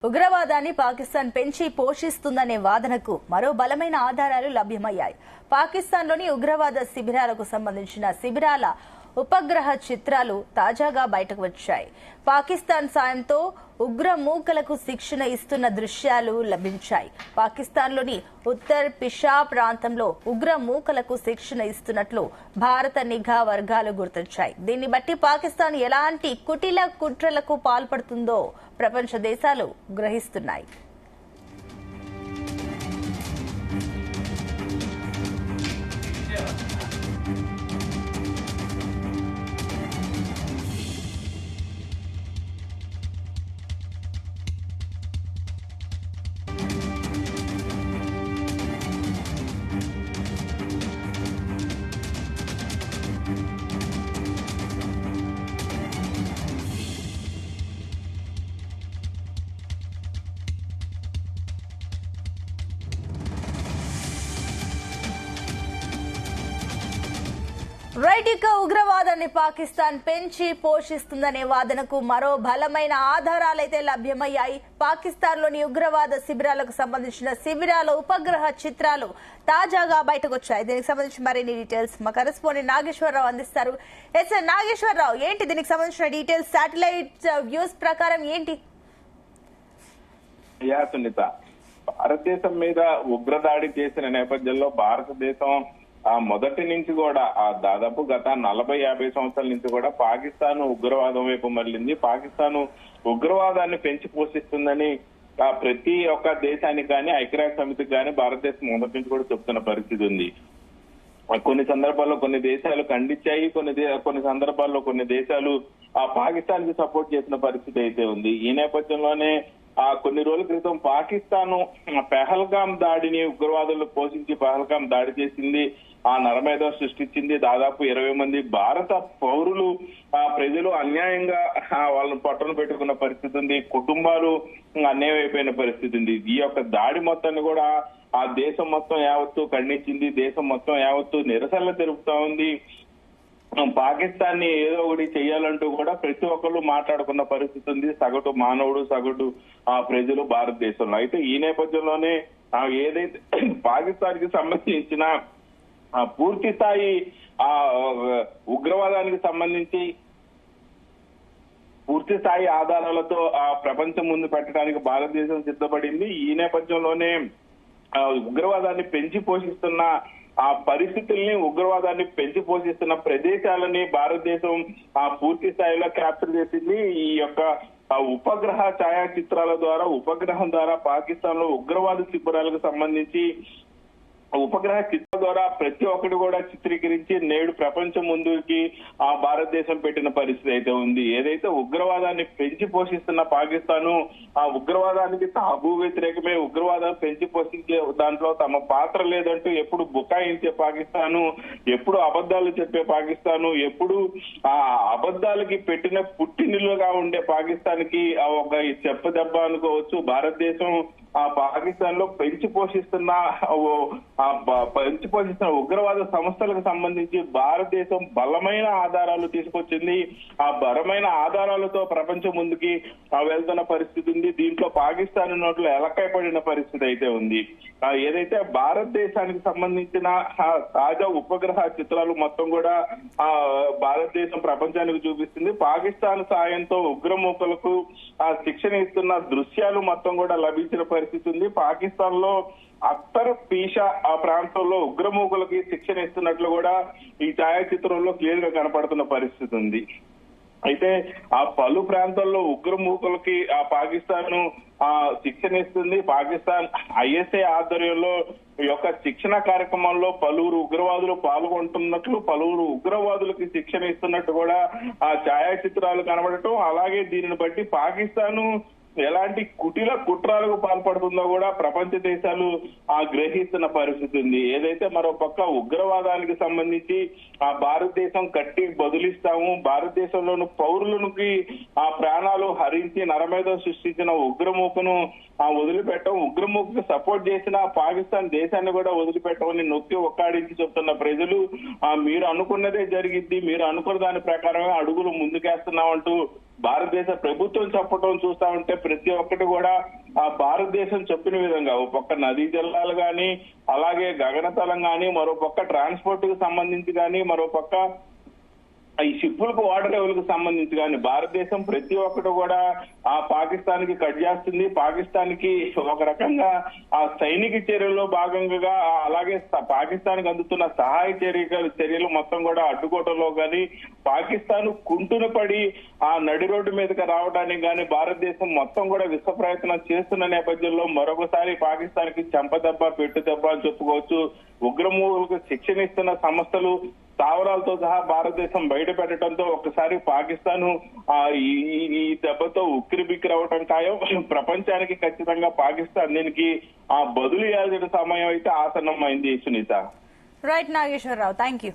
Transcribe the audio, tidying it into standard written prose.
ఉగ్రవాదాన్ని పాకిస్తాన్ పెంచి పోషిస్తుందనే వాదనకు మరో బలమైన ఆధారాలు లభ్యమయ్యాయి. పాకిస్తాన్లోని ఉగ్రవాద శిబిరాలకు సంబంధించిన శిబిరాల ఉపగ్రహ చిత్రాలు తాజాగా బయటకు వచ్చాయి. పాకిస్తాన్ సాయంతో ఉగ్ర మూకలకు శిక్షణ ఇస్తున్న దృశ్యాలు లభించాయి. పాకిస్తాన్లోని ఉత్తర్ పిషా ప్రాంతంలో ఉగ్ర మూకలకు శిక్షణ ఇస్తున్నట్లు భారత నిఘా వర్గాలు గుర్తించాయి. దీన్ని బట్టి పాకిస్తాన్ ఎలాంటి కుటిల కుట్రలకు పాల్పడుతుందో ప్రపంచ దేశాలు గ్రహిస్తున్నాయి. రైట్, ఉగ్రవాదాన్ని పాకిస్తాన్ పెంచి పోషిస్తుందనే వాదనకు మరో బలమైన ఆధారాలైతే లభ్యమయ్యాయి. పాకిస్తాన్లోని ఉగ్రవాద శిబిరాలకు సంబంధించిన శిబిరాల ఉపగ్రహ చిత్రాలు తాజాగా బయటకు వచ్చాయి. దీనికి సంబంధించి మరిన్ని డీటెయిల్స్ మా కరెస్పాండెంట్ నాగేశ్వరరావు అందిస్తారు. నాగేశ్వరరావు, ఏంటి దీనికి సంబంధించిన డీటెయిల్స్? శాటిలైట్ వ్యూస్ ప్రకారం ఏంటి? సునీత, భారతదేశం మీద ఉగ్రదాడి చేసిన నేపథ్యంలో భారతదేశం మొదటి నుంచి కూడా దాదాపు గత 40-50 సంవత్సరాల నుంచి కూడా పాకిస్తాన్ ఉగ్రవాదం వైపు మళ్ళింది. పాకిస్తాన్ ఉగ్రవాదాన్ని పెంచి పోషిస్తుందని ప్రతి ఒక్క దేశానికి కానీ ఐక్యరాజ్య సమితికి కానీ భారతదేశం మొదటి నుంచి కూడా చెప్తున్న పరిస్థితి ఉంది. కొన్ని సందర్భాల్లో కొన్ని దేశాలు ఖండించాయి, కొన్ని సందర్భాల్లో కొన్ని దేశాలు పాకిస్తాన్ కి సపోర్ట్ చేసిన పరిస్థితి అయితే ఉంది. ఈ నేపథ్యంలోనే కొన్ని రోజుల క్రితం పాకిస్తాన్ పెహల్గాం దాడిని ఉగ్రవాదులు పోషించి పెహల్గాం దాడి చేసింది, నరమేధం సృష్టించింది. దాదాపు 20 మంది భారత పౌరులు ప్రజలు అన్యాయంగా వాళ్ళని పట్టున పెట్టుకున్న పరిస్థితి ఉంది. కుటుంబాలు అన్యాయం అయిపోయిన పరిస్థితి ఉంది. ఈ యొక్క దాడి మొత్తాన్ని కూడా ఆ దేశం మొత్తం యావత్తు ఖండించింది. దేశం మొత్తం యావత్తు నిరసనలు తెలుపుతా ఉంది. పాకిస్తాన్ ని ఏదో ఒకటి చెయ్యాలంటూ కూడా ప్రతి ఒక్కరు మాట్లాడుకున్న పరిస్థితి ఉంది, సగటు మానవుడు, సగటు ప్రజలు భారతదేశంలో. అయితే ఈ నేపథ్యంలోనే ఏదైతే పాకిస్తాన్ కి సంబంధించిన పూర్తి స్థాయి ఉగ్రవాదానికి సంబంధించి పూర్తి స్థాయి ఆధారాలతో ప్రపంచం ముందు పెట్టడానికి భారతదేశం సిద్ధపడింది. ఈ నేపథ్యంలోనే ఉగ్రవాదాన్ని పెంచి పోషిస్తున్న పరిస్థితుల్ని, ఉగ్రవాదాన్ని పెంచి పోషిస్తున్న ప్రదేశాలని భారతదేశం పూర్తి స్థాయిలో క్యాప్చర్ చేసింది. ఈ యొక్క ఉపగ్రహ ఛాయాచిత్రాల ద్వారా, ఉపగ్రహం ద్వారా పాకిస్తాన్ లో ఉగ్రవాద శిబిరాలకు సంబంధించి ఉపగ్రహ చిత్రాల ద్వారా ప్రతి ఒక్కటి కూడా చిత్రీకరించి నేడు ప్రపంచం ముందుకి భారతదేశం పెట్టిన పరిస్థితి అయితే ఉంది. ఏదైతే ఉగ్రవాదాన్ని పెంచి పోషిస్తున్న పాకిస్తాన్ ఉగ్రవాదానికి తాబూ వ్యతిరేకమే, ఉగ్రవాదాన్ని పెంచి పోషించే దాంట్లో తమ పాత్ర లేదంటూ ఎప్పుడు బుకాయించే పాకిస్తాన్, ఎప్పుడు అబద్ధాలు చెప్పే పాకిస్తాన్, ఎప్పుడు అబద్ధాలకి పెట్టిన పుట్టినిల్లుగా ఉండే పాకిస్తాన్ కి ఒక చెప్పదెబ్బ అనుకోవచ్చు. భారతదేశం పాకిస్తాన్ లో పెంచి పోషిస్తున్న ఉగ్రవాద సంస్థలకు సంబంధించి భారతదేశం బలమైన ఆధారాలు తీసుకొచ్చింది. బలమైన ఆధారాలతో ప్రపంచం ముందుకి వెళ్తున్న పరిస్థితి ఉంది. దీంట్లో పాకిస్తాన్ నోట్లో ఎలక్కైపడిన పరిస్థితి అయితే ఉంది. ఏదైతే భారతదేశానికి సంబంధించిన తాజా ఉపగ్రహ చిత్రాలు మొత్తం కూడా భారతదేశం ప్రపంచానికి చూపిస్తుంది. పాకిస్తాన్ సాయంతో ఉగ్రమూకలకు శిక్షణ ఇస్తున్న దృశ్యాలు మొత్తం కూడా లభించిన పరిస్థితి ఉంది. పాకిస్తాన్ లో అత్తర్ పీషా ప్రాంతంలో ఉగ్రమూకలకి శిక్షణ ఇస్తున్నట్లు కూడా ఈ ఛాయాచిత్రంలో క్లియర్ గా కనపడుతున్న పరిస్థితి ఉంది. అయితే పలు ప్రాంతాల్లో ఉగ్రమూకలకి పాకిస్తాన్ శిక్షణ ఇస్తుంది. పాకిస్తాన్ ఐఎస్ఐ ఆధ్వర్యంలో ఈ యొక్క శిక్షణ కార్యక్రమంలో పలువురు ఉగ్రవాదులు పాల్గొంటున్నట్లు, పలువురు ఉగ్రవాదులకి శిక్షణ ఇస్తున్నట్టు కూడా ఛాయాచిత్రాలు కనబడటం, అలాగే దీనిని బట్టి పాకిస్తాన్ ఎలాంటి కుటిల కుట్రాలకు పాల్పడుతుందో కూడా ప్రపంచ దేశాలు గ్రహిస్తున్న పరిస్థితి ఉంది. ఏదైతే మరో పక్క ఉగ్రవాదానికి సంబంధించి భారతదేశం కట్టి బదులిస్తాము, భారతదేశంలోని పౌరులకి ప్రాణాలు హరించి నరమేధం సృష్టించిన ఉగ్రమూకను వదిలిపెట్టం, ఉగ్రమూకకు సపోర్ట్ చేసిన పాకిస్తాన్ దేశాన్ని కూడా వదిలిపెట్టమని నొక్కి ఒక్కాడించి చెప్తున్న ప్రజలు మీరు అనుకున్నదే జరిగిద్ది, మీరు అనుకున్న దాని ప్రకారమే అడుగులు ముందుకేస్తున్నామంటూ భారతదేశ ప్రభుత్వం చెప్పడం చూస్తా ఉంటే ప్రతి ఒక్కటి కూడా ఆ భారతదేశం చెప్పిన విధంగా ఒక పక్క నదీ జలాలు గాని, అలాగే గగనతలం గాని, మరో పక్క ట్రాన్స్పోర్ట్ కు సంబంధించి గాని, మరో పక్క ఈ షిప్పులకు వాటర్ లెవెల్కు సంబంధించి కానీ భారతదేశం ప్రతి ఒక్కటి కూడా ఆ పాకిస్తాన్ కి కట్ చేస్తుంది. పాకిస్తాన్ కి ఒక రకంగా ఆ సైనిక చర్యల్లో భాగంగా అలాగే పాకిస్తాన్ కి అందుతున్న సహాయ చర్యలు మొత్తం కూడా అడ్డుకోవడంలో కానీ, పాకిస్తాన్ కుంటున పడి ఆ నడి రోడ్డు మీదకి రావడానికి కానీ భారతదేశం మొత్తం కూడా విశ్వ ప్రయత్నం చేస్తున్న నేపథ్యంలో మరొకసారి పాకిస్తాన్ కి చెంపదెబ్బ పెట్టు దెబ్బ అని చెప్పుకోవచ్చు. ఉగ్రమూలకు శిక్షణ ఇస్తున్న సంస్థలు స్థావరాలతో సహా భారతదేశం బయట పెట్టడంతో ఒక్కసారి పాకిస్తాన్ ఈ దెబ్బతో ఉక్కిరి బిక్కిరి అవటం ఖాయం. ప్రపంచానికి ఖచ్చితంగా పాకిస్తాన్ దీనికి బదులు ఇవ్వాల్సిన సమయం అయితే ఆసన్నమైంది Sunitha. Right Nageswararao, thank you.